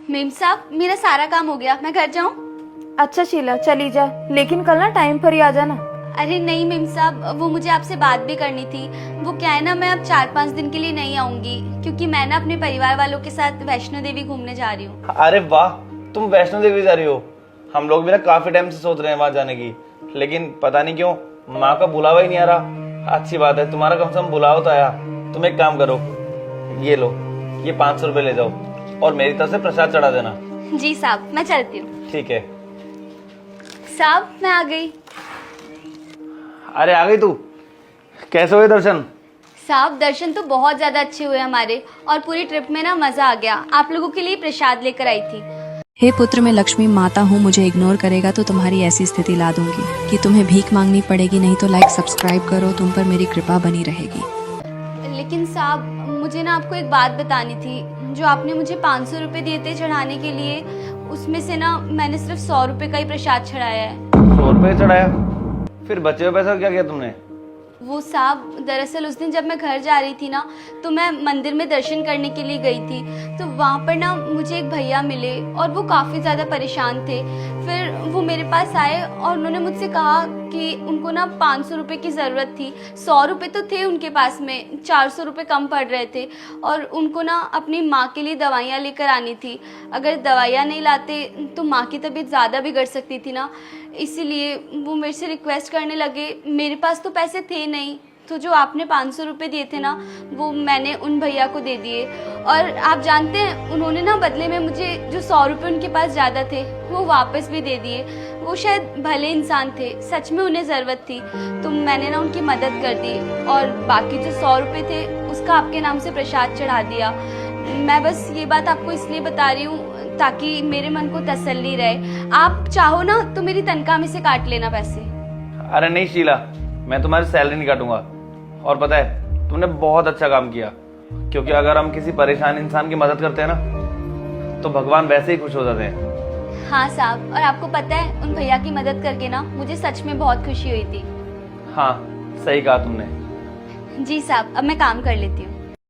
Ma'am साहब, मेरा सारा काम हो गया, मैं घर जाऊं? अच्छा शीला चली जा, लेकिन कल ना टाइम पर ही आ जाना। अरे नहीं मेम साहब, वो मुझे आपसे बात भी करनी थी। वो क्या है ना, मैं अब 4-5 दिन के लिए नहीं आऊंगी, क्योंकि मैं ना अपने परिवार वालों के साथ वैष्णो देवी घूमने जा रही हूँ। अरे वाह, तुम वैष्णो देवी जा रही हो। हम लोग भी ना काफी टाइम से सोच रहे हैं वहां जाने की, लेकिन पता नहीं क्यों माँ का बुलावा ही नहीं आ रहा। अच्छी बात है, तुम्हारा कम से कम बुलावा तो आया। तुम एक काम करो, ये लो, ये 500 रुपए ले जाओ और मेरी तरफ से प्रसाद चढ़ा देना। जी साहब, मैं चलती हूँ। ठीक है। साहब मैं आ गई। अरे आ गई तू, कैसे हुए दर्शन? साहब दर्शन तो बहुत ज्यादा अच्छे हुए हमारे, और पूरी ट्रिप में ना मजा आ गया। आप लोगों के लिए प्रसाद लेकर आई थी। हे पुत्र, मैं लक्ष्मी माता हूँ, मुझे इग्नोर करेगा तो तुम्हारी ऐसी स्थिति ला दूंगी कि तुम्हें भीख मांगनी पड़ेगी। नहीं तो लाइक सब्सक्राइब करो, तुम पर मेरी कृपा बनी रहेगी। लेकिन साहब मुझे ना आपको एक बात बतानी थी। जो आपने मुझे 500 रुपए दिए थे चढ़ाने के लिए, उसमें से ना मैंने सिर्फ 100 रुपए का ही प्रसाद चढ़ाया है। 100 रुपए चढ़ाया? फिर बचे हुए पैसा क्या किया तुमने? वो साहब दरअसल उस दिन जब मैं घर जा रही थी ना, तो मैं मंदिर में दर्शन करने के लिए गई थी। तो वहाँ पर ना मुझे एक भैया मिले और वो काफ़ी ज़्यादा परेशान थे। फिर वो मेरे पास आए और उन्होंने मुझसे कहा कि उनको ना 500 रुपये की ज़रूरत थी। 100 रुपये तो थे उनके पास में, 400 रुपये कम पड़ रहे थे, और उनको ना अपनी माँ के लिए दवाइयाँ लेकर आनी थी। अगर दवाइयाँ नहीं लाते तो माँ की तबीयत ज़्यादा बिगड़ सकती थी ना, इसीलिए वो मेरे से रिक्वेस्ट करने लगे। मेरे पास तो पैसे थे नहीं, तो जो आपने 500 रुपये दिए थे ना, वो मैंने उन भैया को दे दिए। और आप जानते हैं उन्होंने ना बदले में मुझे जो 100 रुपये उनके पास ज़्यादा थे वो वापस भी दे दिए। वो शायद भले इंसान थे, सच में उन्हें ज़रूरत थी, तो मैंने ना उनकी मदद कर दी, और बाकी जो 100 रुपये थे उसका आपके नाम से प्रसाद चढ़ा दिया। मैं बस ये बात आपको इसलिए बता रही हूँ ताकि मेरे मन को तसल्ली रहे। आप चाहो ना तो मेरी तनख्वाह में से काट लेना पैसे। अरे नहीं शीला, मैं तुम्हारी सैलरी नहीं काटूंगा। और पता है, तुमने बहुत अच्छा काम किया, क्योंकि अगर हम किसी परेशान इंसान की मदद करते हैं ना, तो भगवान वैसे ही खुश हो जाते हैं। हाँ साहब, और आपको पता है उन भैया की मदद करके ना मुझे सच में बहुत खुशी हुई थी। हाँ, सही कहा तुमने। जी साहब, अब मैं काम कर लेती हूँ।